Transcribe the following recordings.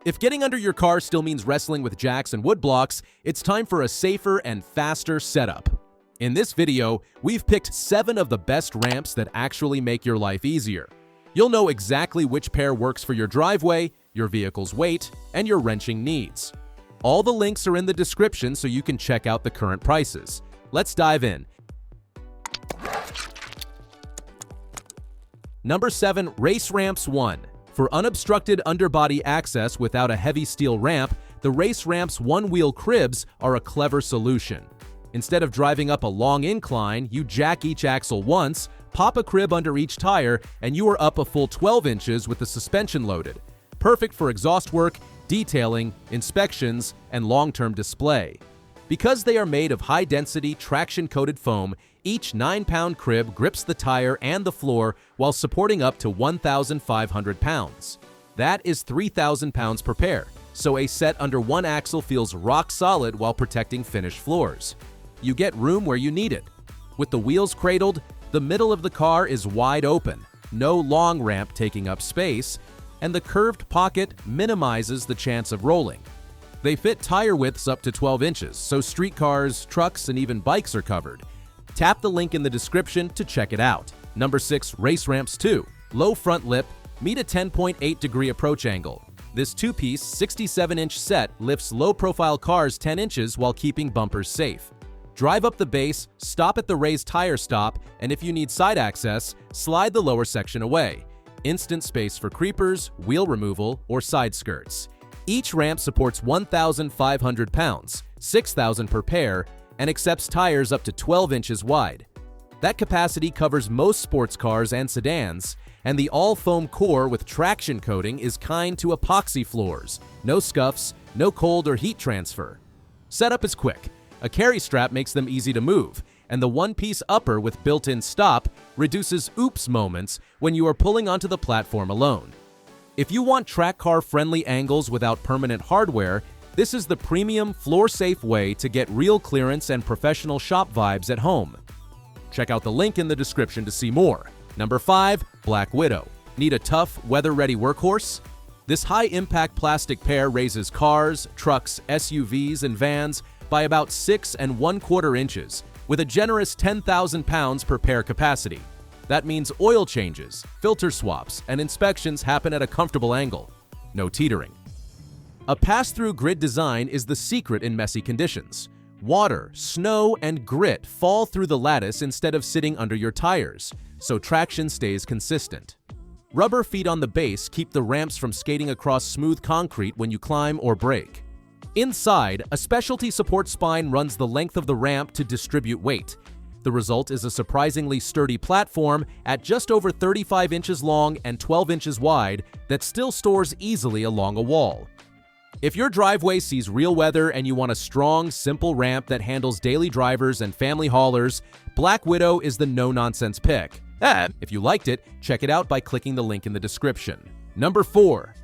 If getting under your car still means wrestling with jacks and wood blocks, it's time for a safer and faster setup. In this video, we've picked 7 of the best ramps that actually make your life easier. You'll know exactly which pair works for your driveway, your vehicle's weight, and your wrenching needs. All the links are in the description so you can check out the current prices. Let's dive in. Number 7. RhinoRamps 1. For unobstructed underbody access without a heavy steel ramp, the RhinoRamps one-wheel cribs are a clever solution. Instead of driving up a long incline, you jack each axle once, pop a crib under each tire, and you are up a full 12 inches with the suspension loaded. Perfect for exhaust work, detailing, inspections, and long-term display. Because they are made of high-density, traction-coated foam, each 9-pound crib grips the tire and the floor while supporting up to 1,500 pounds. That is 3,000 pounds per pair, so a set under one axle feels rock solid while protecting finished floors. You get room where you need it. With the wheels cradled, the middle of the car is wide open, no long ramp taking up space, and the curved pocket minimizes the chance of rolling. They fit tire widths up to 12 inches, so street cars, trucks, and even bikes are covered. Tap the link in the description to check it out. Number 6. RhinoRamps 2. Low front lip, meet a 10.8-degree approach angle. This 2-piece, 67-inch set lifts low-profile cars 10 inches while keeping bumpers safe. Drive up the base, stop at the raised tire stop, and if you need side access, slide the lower section away. Instant space for creepers, wheel removal, or side skirts. Each ramp supports 1,500 pounds, 6,000 per pair, and accepts tires up to 12 inches wide. That capacity covers most sports cars and sedans, and the all-foam core with traction coating is kind to epoxy floors. No scuffs, no cold or heat transfer. Setup is quick. A carry strap makes them easy to move, and the one-piece upper with built-in stop reduces oops moments when you are pulling onto the platform alone. If you want track car-friendly angles without permanent hardware, this is the premium, floor-safe way to get real clearance and professional shop vibes at home. Check out the link in the description to see more. Number 5. Black Widow. Need a tough, weather-ready workhorse? This high-impact plastic pair raises cars, trucks, SUVs, and vans by about 6 1/4 inches, with a generous 10,000 pounds per pair capacity. That means oil changes, filter swaps, and inspections happen at a comfortable angle. No teetering. A pass-through grid design is the secret in messy conditions. Water, snow, and grit fall through the lattice instead of sitting under your tires, so traction stays consistent. Rubber feet on the base keep the ramps from skating across smooth concrete when you climb or brake. Inside, a specialty support spine runs the length of the ramp to distribute weight. The result is a surprisingly sturdy platform at just over 35 inches long and 12 inches wide that still stores easily along a wall. If your driveway sees real weather and you want a strong, simple ramp that handles daily drivers and family haulers, Black Widow is the no-nonsense pick. If you liked it, check it out by clicking the link in the description. Number 4.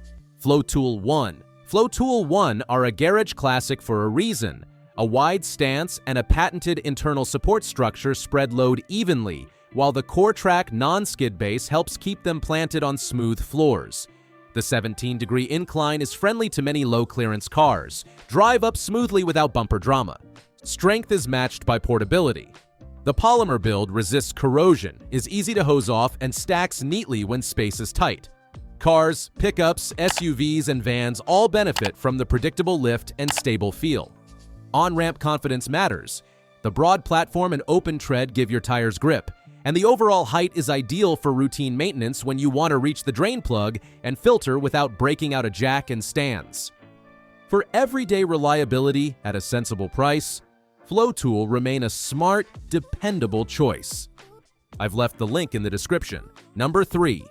Flotool 1. Flotool 1 are a garage classic for a reason. A wide stance and a patented internal support structure spread load evenly, while the CoreTrack non-skid base helps keep them planted on smooth floors. The 17-degree incline is friendly to many low-clearance cars. Drive up smoothly without bumper drama. Strength is matched by portability. The polymer build resists corrosion, is easy to hose off, and stacks neatly when space is tight. Cars, pickups, SUVs, and vans all benefit from the predictable lift and stable feel. On-ramp confidence matters. The broad platform and open tread give your tires grip, and the overall height is ideal for routine maintenance when you want to reach the drain plug and filter without breaking out a jack and stands. For everyday reliability at a sensible price, Flotool remain a smart, dependable choice. I've left the link in the description. Number 3.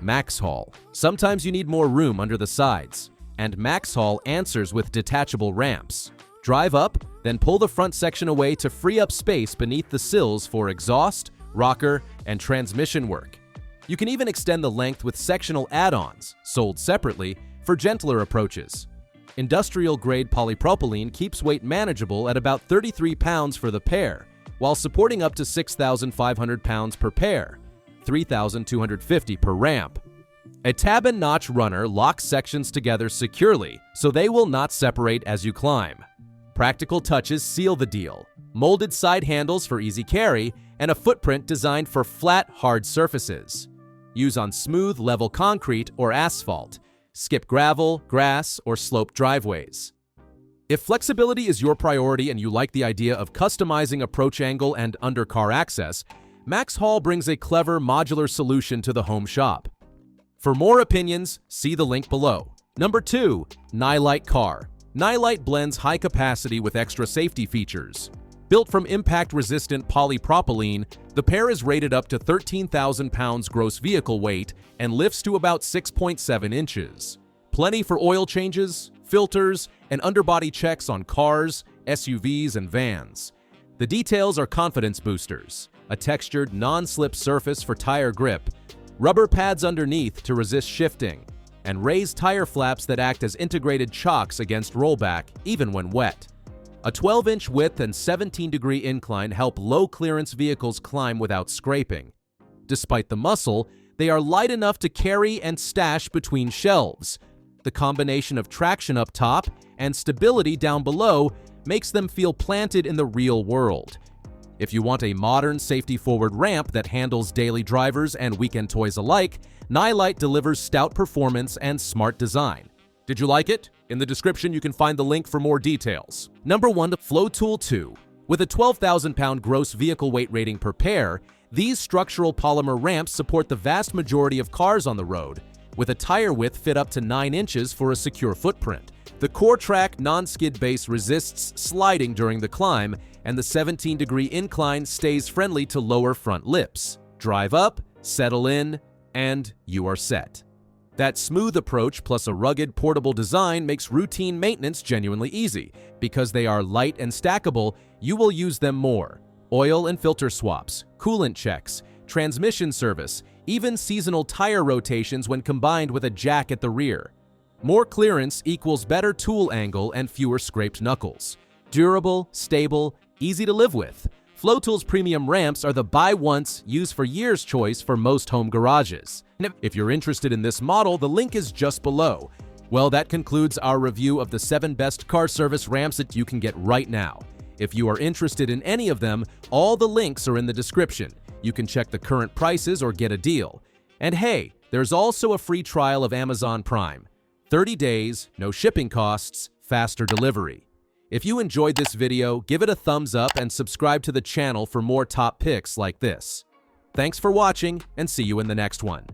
MaxxHaul. Sometimes you need more room under the sides, and MaxxHaul answers with detachable ramps. Drive up, then pull the front section away to free up space beneath the sills for exhaust, rocker, and transmission work. You can even extend the length with sectional add-ons, sold separately, for gentler approaches. Industrial-grade polypropylene keeps weight manageable at about 33 pounds for the pair, while supporting up to 6,500 pounds per pair, 3,250 per ramp. A tab and notch runner locks sections together securely so they will not separate as you climb. Practical touches seal the deal. Molded side handles for easy carry, and a footprint designed for flat, hard surfaces. Use on smooth, level concrete or asphalt. Skip gravel, grass, or sloped driveways. If flexibility is your priority and you like the idea of customizing approach angle and undercar access, MaxxHaul brings a clever modular solution to the home shop. For more opinions, see the link below. Number 2. Nilight Car. Nilight blends high capacity with extra safety features. Built from impact-resistant polypropylene, the pair is rated up to 13,000 pounds gross vehicle weight and lifts to about 6.7 inches. Plenty for oil changes, filters, and underbody checks on cars, SUVs, and vans. The details are confidence boosters: a textured, non-slip surface for tire grip, rubber pads underneath to resist shifting, and raised tire flaps that act as integrated chocks against rollback, even when wet. A 12-inch width and 17-degree incline help low-clearance vehicles climb without scraping. Despite the muscle, they are light enough to carry and stash between shelves. The combination of traction up top and stability down below makes them feel planted in the real world. If you want a modern, safety-forward ramp that handles daily drivers and weekend toys alike, Nilight delivers stout performance and smart design. Did you like it? In the description, you can find the link for more details. Number 1. Flotool 2. With a 12,000-pound gross vehicle weight rating per pair, these structural polymer ramps support the vast majority of cars on the road, with a tire width fit up to 9 inches for a secure footprint. The core-track non-skid base resists sliding during the climb, and the 17-degree incline stays friendly to lower front lips. Drive up, settle in, and you are set. That smooth approach plus a rugged, portable design makes routine maintenance genuinely easy. Because they are light and stackable, you will use them more. Oil and filter swaps, coolant checks, transmission service, even seasonal tire rotations when combined with a jack at the rear. More clearance equals better tool angle and fewer scraped knuckles. Durable, stable, easy to live with. Flotool's premium ramps are the buy once, use for years choice for most home garages. And if you're interested in this model, the link is just below. Well, that concludes our review of the 7 best car service ramps that you can get right now. If you are interested in any of them, all the links are in the description. You can check the current prices or get a deal. And hey, there's also a free trial of Amazon Prime. 30 days, no shipping costs, faster delivery. If you enjoyed this video, give it a thumbs up and subscribe to the channel for more top picks like this. Thanks for watching, and see you in the next one.